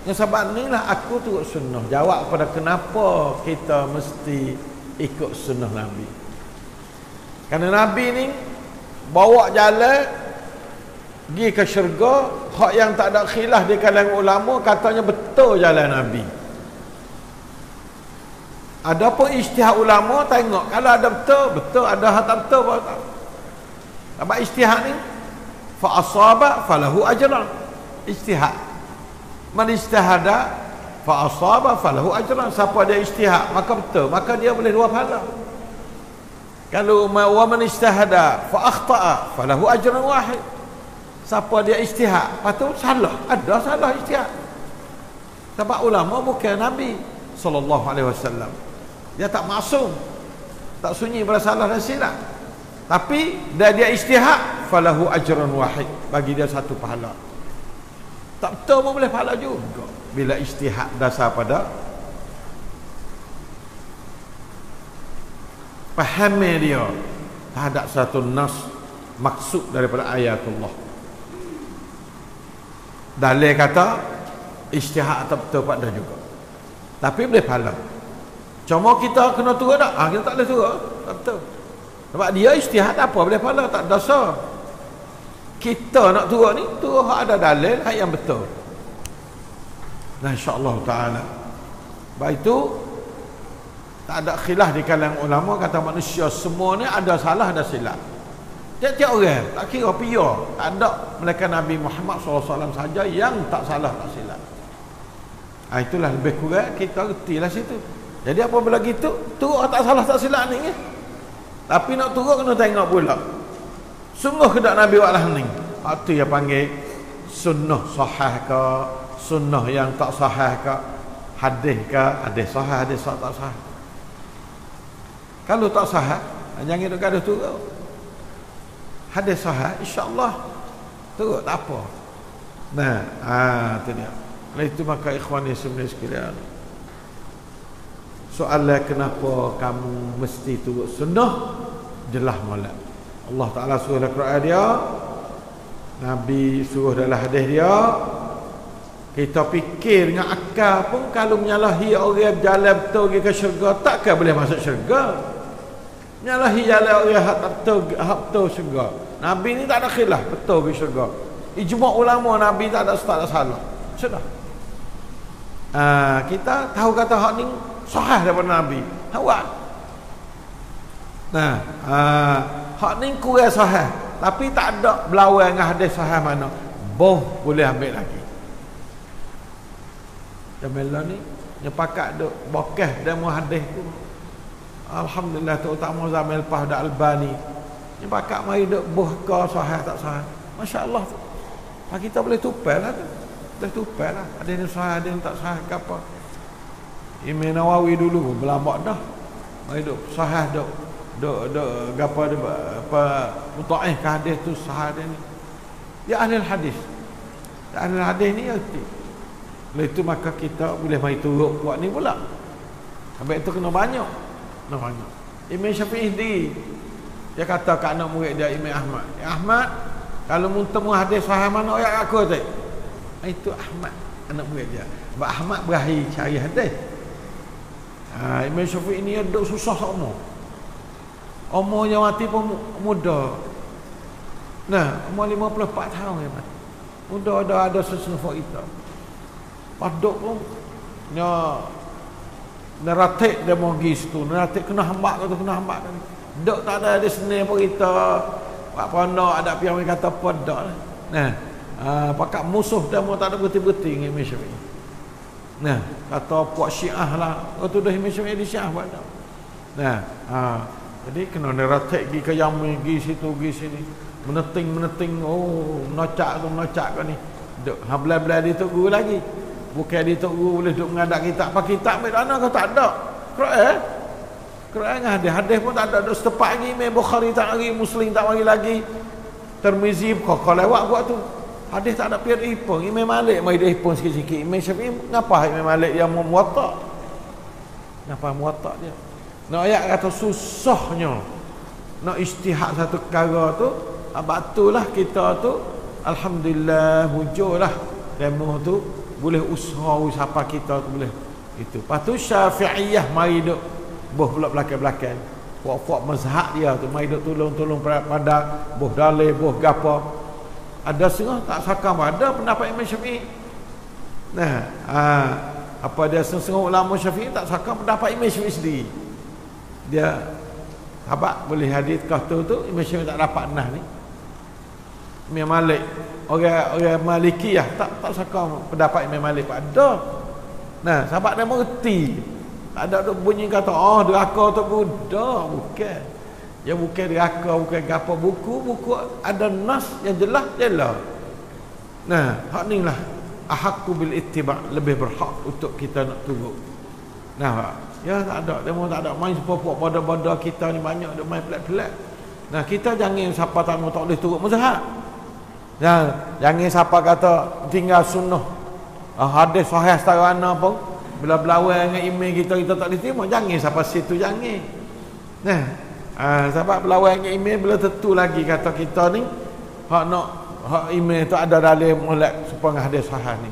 Yang sebab inilah aku turut sunnah. Jawab kepada kenapa kita mesti ikut sunnah Nabi. Kerana Nabi ni bawa jalan pergi ke syurga, hak yang tak ada khilaf di kalangan ulama katanya betul jalan Nabi. Adapun ijtihad ulama tengok kalau ada betul, ada hak tak betul apa tak. Sebab ijtihad ni fa asaba falahu ajran. Ijtihad. Man ijtahada fa asaba falahu ajran. Siapa dia ijtihad maka betul, maka dia boleh dua pahala. Kalau wa man ijtahada fa akhta'a falahu ajran wahid. Siapa dia ijtihad patut salah, ada salah ijtihad. Sebab ulama bukan Nabi sallallahu alaihi wasallam. Dia tak maksum, tak sunyi pada salah dan silap. Tapi dia ijtihad falahu ajran wahid, bagi dia satu pahala. Tak betul pun boleh pahala juga bila ijtihad dasar pada fahami dia terhadap satu nas maksud daripada ayatullah. Dalil kata ijtihad tak betul pada juga, tapi boleh pahala. Cuma kita kena turut tak? Kita tak boleh turut, tak betul. Sebab dia ijtihad apa boleh pahala, tak dosa. Kita nak turut ni, turut ada dalil hak yang betul. Nah, insya-Allah taala. Baik itu tak ada khilaf di kalangan ulama kata manusia semua ni ada salah ada silap. Tiap-tiap orang, tak kira pia, tak ada melainkan Nabi Muhammad SAW saja yang tak salah tak silap. Itulah lebih kurang kita retilah situ. Jadi apabila gitu, turut tak salah tak silap ni kan? Tapi nak turut kena tengok pula. Sungguh ke tak Nabi buat lah ni? Itu yang panggil sunnah sahih ke, sunnah yang tak sahih ke, hadis ke, hadis sahih, hadis tak sahih. Kalau tak sahih, jangan duk gaduh turut. Hadis sahih, insya-Allah turut tak apa. Nah, itu dia. Oleh itu maka ikhwan semua sekalian, soalan kenapa kamu mesti turut sunnah, jelas molek. Allah Ta'ala suruh dalam Quran dia, Nabi suruh dalam hadis dia. Kita fikir dengan akal pun kalau menyalahi orang berjalan betul pergi ke syurga, takkan boleh masuk syurga. Nyalahi jalan orang hak betul syurga. Nabi ni tak ada khilaf, betul pergi syurga. Ijma' ulama Nabi tak ada salah. Sudah. Kita tahu kata hak ni sahih daripada Nabi. Awak. Nah, hak ni kurang sahih, tapi tak ada berlawan dengan hadis sahih mana. Boh boleh ambil lagi. Jamila ni nyepakat duk bokeh demo hadis tu. Alhamdulillah, terutama zaman lepas dak Albani. Nyepakat mari duk boh ke sahih tak sahih. Masya-Allah tu. Kita boleh tupai lah tu. Boleh tupai lah. Ada yang sahih, ada yang tak sahih ke apa. Imam Nawawi dulu berlambak dah. Mari duk sahih duk gapo apa mutaih ke hadis tu sahih dia ni. Ya ahli hadis. Ya ahli hadis ni erti. Oleh itu maka kita boleh mai turut buat ni pula. Sampai itu kena banyak. Kena banyak. Imam Syafi'i dia kata kat anak murid dia Imam Ahmad. Ya Ahmad, kalau mu temu hadis sahih mana ayat aku tu? Itu Ahmad, anak murid dia. Sebab Ahmad berakhir cari hadis. Imam Syafi'i ni duduk susah sama. Umurnya mati pun muda. Nah, umur 54 tahun dia mati. Muda ada sesuatu kita. Paduk pun neratik dia mau pergi situ. Neratik kena hambak kata kena hambak kan. Dok tak ada seni pun kita. Pak pondok ada piang kata podok. Nah, pakat musuh dia mau tak ada berti-berti dengan Imam Syafi'i. Nah, kata puak Syiah lah. Tu dah Imam Syafi'i di Syiah pada. Nah, jadi kena neratik pergi ke Yaman, pergi situ, pergi sini. Meneting, menocak kan ni. Duk habla-habla dia tu guru lagi. Bukan dia tu guru boleh duk mengadak kitab. Apa kitab ambil mana kau tak ada. Quran hadis pun tak ada. Duk setepak lagi Imam Bukhari tak lagi, Muslim tak mari lagi. Tirmizi kau lewat buat tu. Hadis tak ada pian ipung. Imam Malik mai dia ipung sikit-sikit. Imam Syafi'i ngapa Imam Malik yang muwatta'? Ngapa muwatta' dia? Nak ayat kata susahnya nak ijtihad satu perkara tu. Abatulah kita tu alhamdulillah mujurlah demo tu boleh usaha siapa kita tu boleh itu. Lepas tu Syafi'iyah mari duk boh pula belakang-belakang. Puak-puak mazhab dia tu mari duk tolong-tolong pada boh dalil boh gapo. Ada setengah tak sakam ada pendapat Imam Syafi'i. Nah, apa dia setengah ulama Syafi'i tak sakam pendapat Imam Syafi'i sendiri. Dia sahabat boleh hadis kata tu Imam Syafi'i tak dapat nah ni. Imam Malik orang Malikiyah tak sakam pendapat Imam Malik ada. Nah, sahabat dia mengerti. Tak ada duk bunyi kata deraka tu budak, bukan. Ya bukan deraka, bukan gapo buku ada nas yang jelas. Nah, hak ni lah ahaqu bil ittiba' lebih berhak untuk kita nak turut. Nah, ya tak ada, demo tak ada main sepopok bodoh-bodoh kita ni banyak duk main pelik-pelik. Nah, kita jangan siapa tak boleh turut mazhab. Jangan siapa kata tinggal sunnah hadis sahih setara mana pun bila berlawan dengan imam kita tak diterima. Jangan siapa situ jangan. Nah, sebab berlawan dengan imam bila tentu lagi kata kita ni hak imam tu ada dalil molek supaya hadis sahih ni.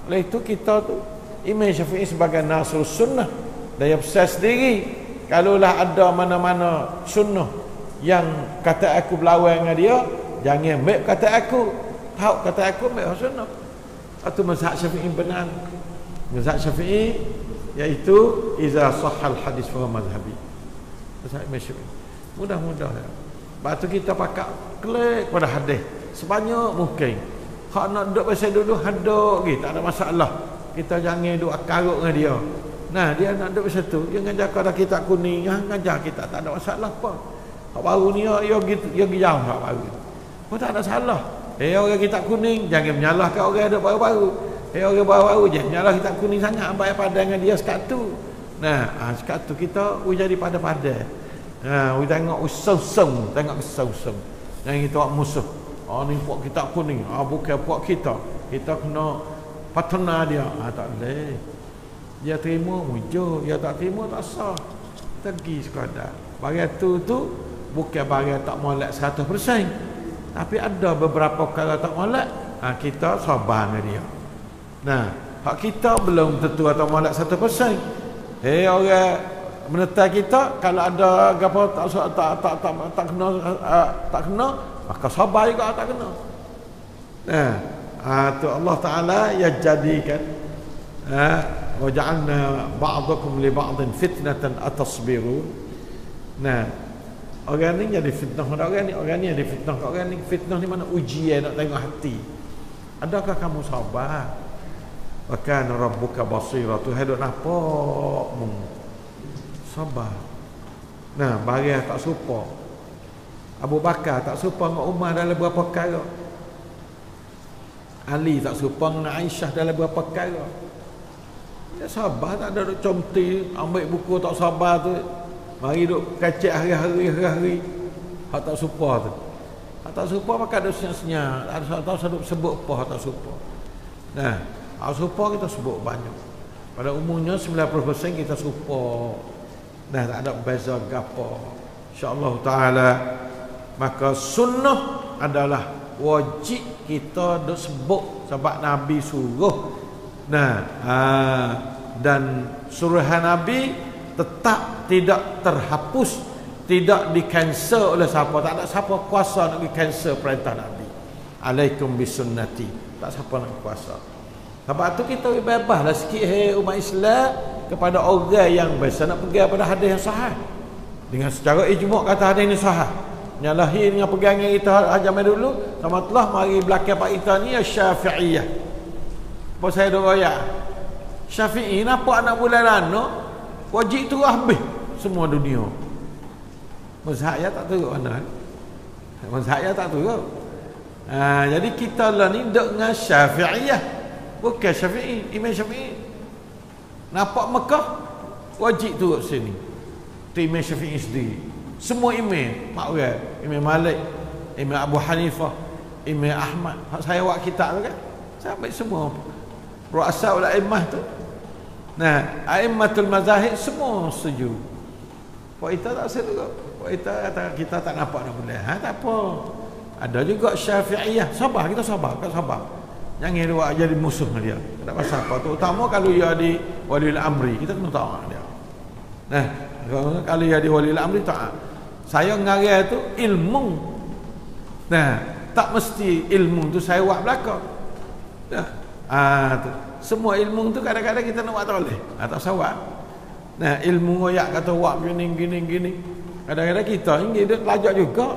Oleh itu kita tu Imam Syafi'i sebagai nasrul sunnah dia besar sendiri. Kalaulah ada mana-mana sunnah yang kata aku berlawan dengan dia, jangan ambil kata aku. Tahu kata aku ambil sunnah. Itu mazhab Syafi'i benar. Mazhab Syafi'i iaitu iza sahhal hadis fa mazhabi. Mazhab Imam Syafi'i. Mudah-mudah ya. Lepas tu kita pakai klik pada hadis sebanyak mungkin. Hak nak duduk pasal dulu hadok gitu, tak ada masalah. Kita jangan duduk akarut dengan dia. Nah, dia nak duduk pasal tu, dia ngajar kada kitab kuning, ngajar kita tak ada masalah apa. Hak baru ni yo jauh hak baru. Pun tak ada salah. Orang kitab kuning jangan menyalahkan orang ada baru-baru. Orang baru-baru je menyalah kitab kuning sangat ambil pada dengan dia sekat tu. Nah, sekat tu kita jadi pada-pada. Kita tengok usung-usung, tengok usung-usung. Yang kita buat musuh. Ni puak kitab kuning. Bukan puak kita. Kita kena patena dia. Tak boleh. Dia terima mujur, dia tak terima tak sah. Pergi sekadar. Barang tu bukan barang tak molek 100%. Tapi ada beberapa perkara tak molek, kita sabar dengan dia. Nah, hak kita belum tentu atau molek 100%. Orang menetai kita, kalau ada apa tak kena, maka sabar juga tak kena. Tu Allah Taala ya jadikan wa ja'alna ba'dakum li ba'din fitnatan atasbirun. Orang ni jadi fitnah pada orang ni jadi fitnah kat orang ni. Fitnah ni mana ujian nak tengok hati. Adakah kamu sabar? Wa kana rabbuka basira. Tuhan dok nampakmu. Sabar. Baria tak serupa. Abu Bakar tak serupa dengan Umar dalam beberapa perkara. Ali tak serupa dengan Aisyah dalam beberapa perkara. Dia sabar, tak ada duk comti, ambil buku tak sabar tu. Mari duk kacik hari-hari. Hak tak serupa tu. Hak tak serupa maka ada senyap-senyap. Tak tahu sebut apa hak tak serupa. Hak serupa kita sebut banyak. Pada umumnya 90% kita serupa. Tak ada beza gapo. InsyaAllah Ta'ala. Maka sunnah adalah wajib kita duk sebut sebab Nabi suruh. Dan suruhan Nabi tetap tidak terhapus, tidak di-cancel oleh siapa. Tak ada siapa kuasa nak di-cancel perintah Nabi. Alaikum bisunnati. Tak siapa nak kuasa. Sebab tu kita bebaslah sikit umat Islam kepada orang yang biasa nak pergi pada hadis yang sahih. Dengan secara ijma' kata hadis ini sahih. Nyalahi dengan pegangan kita zaman dulu, sama telah mari belakang pak kita ni Syafi'iyah. Apa saya dah royak? Syafi'i nampak anak bulan anak wajib tu habis semua dunia. Mazhab ya tak turut mana. Mazhab ya tak turut. Jadi kita lah ni dek dengan Syafi'iyah. Bukan Syafi'i, Imam Syafi'i. Nampak Mekah wajib turut sini. Tu Imam Syafi'i sendiri. Semua imam, makra, Imam Malik, Imam Abu Hanifah, Imam Ahmad. Saya buat kitab tu kan. Saya ambil semua ru'asa ul a'immah tu. A'immatul mazahib semua setuju. Pak Ita tak setuju. Pak Ita kata kita tak nampak nak boleh. Tak apa. Ada juga Syafi'iyah. Sabar, kita sabar, kita sabar. Jangan dia jadi musuh dengan dia. Tak pasal apa. Terutama kalau dia di waliul amri, kita kena tahu dia. Kalau dia di waliul amri taat. Saya ngarang tu ilmu. Tak mesti ilmu tu saya buat belakang. Tu. Semua ilmu tu kadang-kadang kita nak buat tak boleh. Tak sawat. Ilmu ngoyak kata buat gini. Kadang-kadang kita ni dia belajar juga.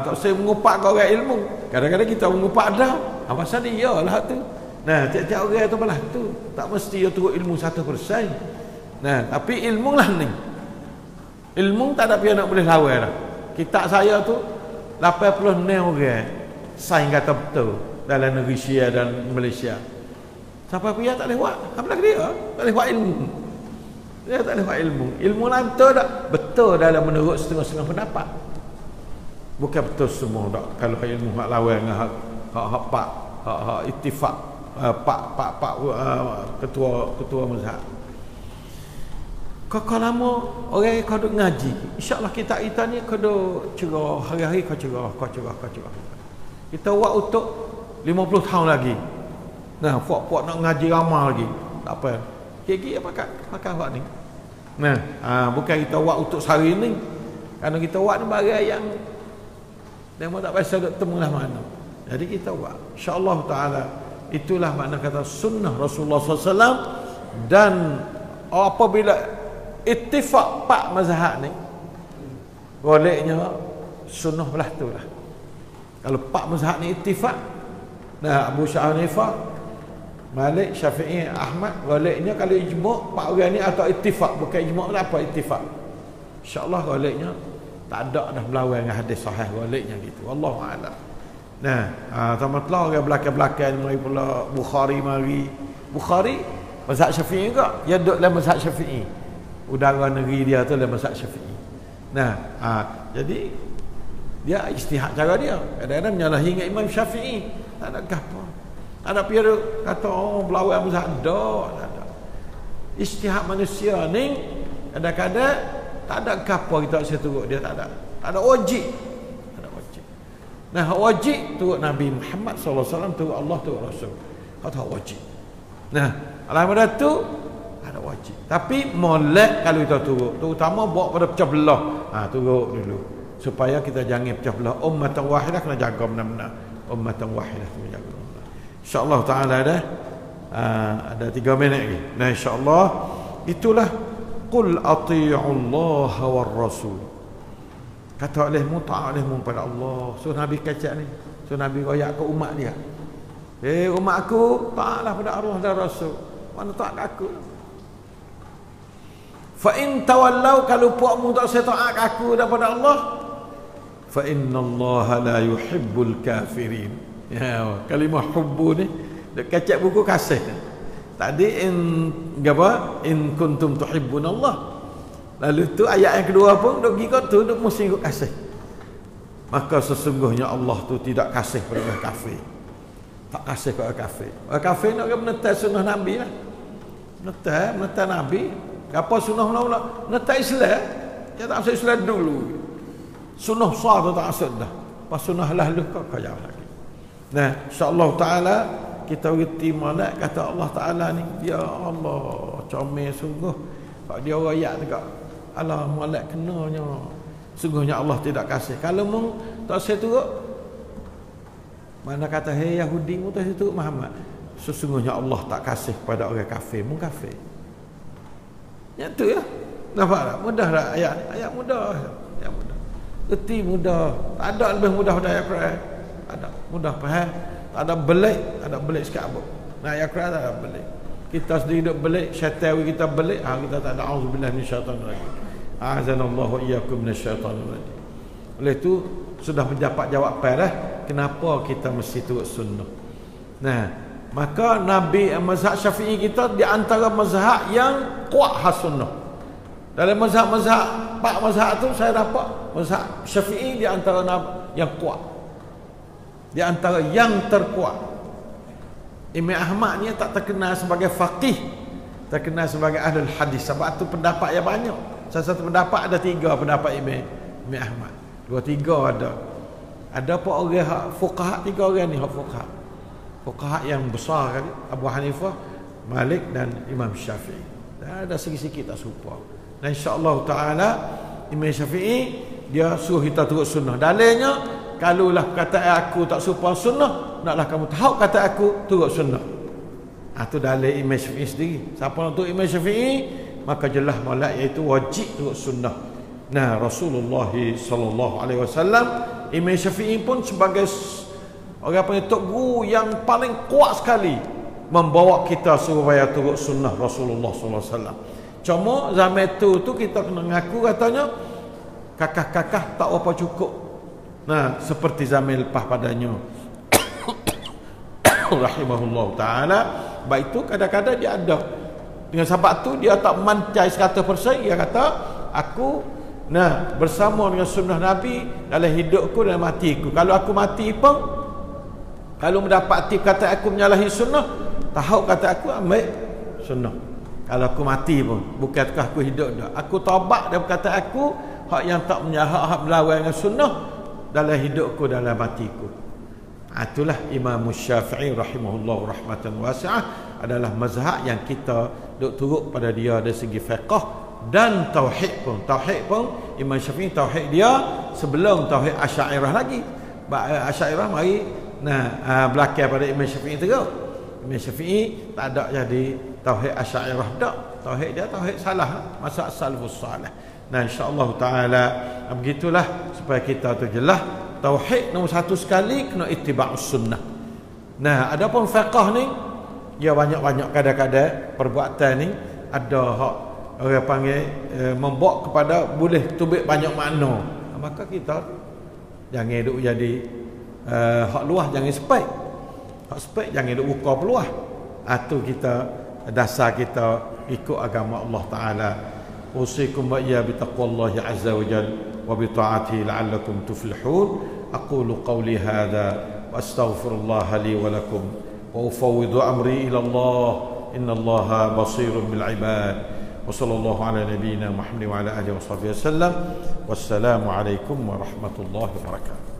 Tak usah mengupak kau orang ilmu. Kadang-kadang kita mengupak dah. Pasal dia lah tu. Tiap-tiap orang tu malah tu. Tak mesti dia turut ilmu 1%. Tapi ilmu lah ni. Ilmu tak ada pihak nak boleh lawan dah. Kitab saya tu 86 orang saing kata betul dalam negeri Syria dan Malaysia. Siapa pihak tak boleh buat? Apa dia? Tak boleh buat ilmu. Dia tak boleh buat ilmu. Ilmu lantar tak betul dalam menurut setengah-setengah pendapat. Bukan betul semua tak. Kalau ilmu hak lawan dengan hak ittifaq pak ketua mazhab. Kau lama orang kau duk ngaji. Insya-Allah kita ni kau duk cerah hari-hari kau cerah. Kita buat untuk 50 tahun lagi. Puak-puak nak ngaji ramai lagi. Tak apa. Gigi apa pakai buat ni. Bukan kita buat untuk sehari ni. Kerana kita buat ni barang yang demo tak pasal duk temulah mana. Jadi kita buat. Insya-Allah taala itulah makna kata sunnah Rasulullah SAW. Dan apabila ittifaq pak mazhab ni goleknya sunnah belah tu lah. Kalau pak mazhab ni ittifaq, Abu Hanifah, Malik, Syafi'i, Ahmad, goleknya kalau ijma' pak orang ni atau ittifaq, bukan ijma' lah apa ittifaq. Insya-Allah goleknya tak ada dah melawan dengan hadis sahih, goleknya gitu. Wallahu a'lam. Sama-sama orang belakang-belakang mari pula Bukhari mari. Bukhari mazhab Syafi'i juga, dia duduk dalam mazhab Syafi'i. Udara negeri dia tu dalam mazhab Syafi'i. Jadi dia ijtihad cara dia. Kadang-kadang menyalahi dengan Imam Syafi'i. Tak ada apa. Ada pihak kata berlawan mazhab tak ada. Ijtihad manusia ni kadang-kadang tak ada apa kita bisa turut dia, tak ada. Tak ada wajib. Tak ada wajib. Wajib turut Nabi Muhammad sallallahu alaihi wasallam, turut Allah, turut Rasul. Kata wajib. Alhamdulillah tu ada wajib. Tapi molek kalau kita turut, terutama bawa pada pecah belah. Turut dulu supaya kita jangan pecah belah. Ummatan wahidah kena jaga benar-benar. Ummatan wahidah kena jaga benar-benar. Insya-Allah taala ada 3 minit lagi. Nah insya-Allah itulah qul atii'ullah war rasul. Kata olehmu taat olehmu pada Allah. So Nabi kacak ni. So Nabi royak ke umat dia. Umat aku taatlah pada Allah dan Rasul. Mana taat aku? Fa in tawallau, kalau puakmu tak saya taat aku daripada Allah, fa innallaha la yuhibbul kafirin. Ya, kalimah hubbu ni dek kacak buku kasih. Tadi in kuntum tuhibbunallah. Lalu tu ayat yang kedua pun dok gigot tu dok mesti ikut kasih. Maka sesungguhnya Allah tu tidak kasih pada orang kafir. Tak kasih pada orang kafir. Orang kafir nak menetai sunnah Nabi lah. Menetai Nabi. Apa sunnah mula-mula? Menetai Islam. Dia tak masuk Islam dulu. Sunnah sah tu tak masuk dah. Pas sunnah lalu kau jauh lagi. Nah, insya-Allah taala kita reti mana kata Allah taala ni, ya Allah, comel sungguh. Kalau dia rakyat dekat alah molek kenanya. Sungguhnya Allah tidak kasih. Kalau mung tak saya turut, mana kata hei Yahudi mu tak saya turut Muhammad. Sesungguhnya Allah tak kasih pada orang kafir, mung kafir. Ya tu ya. Nampak tak? Mudah tak ayat ni? Ayat mudah. Ayat mudah. Reti mudah. Tak ada lebih mudah pada ayat Quran. Ada mudah faham. Tak ada belik sikit abuk. Nah ayat Quran tak ada belik. Kita sendiri duk belik, syaitan kita belik, kita tak ada auzubillahi minasyaitanir rajim. A'azanallahu iyyakum minasyaitanir rajim. Oleh itu sudah mendapat jawapan dah kenapa kita mesti turut sunnah. Nah, maka Nabi mazhab Syafi'i kita di antara mazhab yang kuat khas sunnah. Dalam mazhab-mazhab 4 mazhab tu saya dapat mazhab Syafi'i di antara yang kuat. Di antara yang terkuat. Imam Ahmad ni tak terkenal sebagai faqih, terkenal sebagai ahli hadis. Sebab tu pendapat yang banyak. Salah satu pendapat ada 3 pendapat Imam Ahmad. 2-3 ada. Ada apa orang hak fuqaha, 3 orang ni hak fuqaha. Fuqaha yang besar kali, Abu Hanifah, Malik dan Imam Syafi'i. Dan ada sikit-sikit tak serupa. Dan insya-Allah taala Imam Syafi'i dia suruh kita turut sunnah. Dalilnya kalaulah kata aku tak serupa sunnah, naklah kamu tahu kata aku turut sunnah. Tu dalil Imam Syafi'i sendiri. Siapa nak turut Imam Syafi'i, maka jelas molek iaitu wajib turut sunnah. Nah, Rasulullah sallallahu alaihi wasallam, Imam Syafi'i pun sebagai orang panggil tok guru yang paling kuat sekali membawa kita supaya turut sunnah Rasulullah sallallahu alaihi wasallam. Cuma zaman tu kita kena ngaku katanya kakak-kakak tak apa cukup. Nah, seperti zaman lepas padanya. Rahimahullah ta'ala. Baik itu kadang-kadang dia ada. Dengan sebab tu dia tak mancai 100%. Dia kata, aku bersama dengan sunnah Nabi dalam hidupku dan matiku. Kalau aku mati pun, kalau mendapati kata aku menyalahi sunnah, tahu kata aku ambil sunnah. Kalau aku mati pun, bukankah aku hidup dah. Aku taubat dan kata aku hak yang tak hak melawan dengan sunnah dalam hidupku, dalam matiku. Itulah Imam Syafi'i rahimahullah rahmatan wasi'ah, adalah mazhab yang kita duk turut pada dia dari segi fiqh dan tauhid pun. Tauhid pun Imam Syafi'i tauhid dia sebelum tauhid Asy'ariyah lagi. Asy'ariyah mari belakang pada Imam Syafi'i terus. Imam Syafi'i tak ada jadi tauhid Asy'ariyah dak. Tauhid dia tauhid salah, mazhab salafus salih. Nah, insya-Allah taala begitulah supaya kita tu jelas tauhid nombor 1 sekali kena ittiba'us sunnah. Nah, adapun fiqh ni dia banyak-banyak kadang-kadang perbuatan ni ada hak orang panggil membawa kepada boleh tubik banyak makna. Maka kita jangan duk jadi hak luah, jangan spek. Hak spek jangan duk buka peluah. Tu kita dasar kita ikut agama Allah taala. Usikum wa iya bi taqwallahi azza wa jalla wa bi ta'atihi la'allakum tuflihun. Aqulu qawli hadha wa astaghfirullah li wa lakum wa ufawwidu amri ila Allah innallaha basirun bil ibad. Wa sallallahu ala nabiyyina Muhammad wa ala alihi wa sahbihi wasallam. Wassalamu alaikum warahmatullahi wabarakatuh.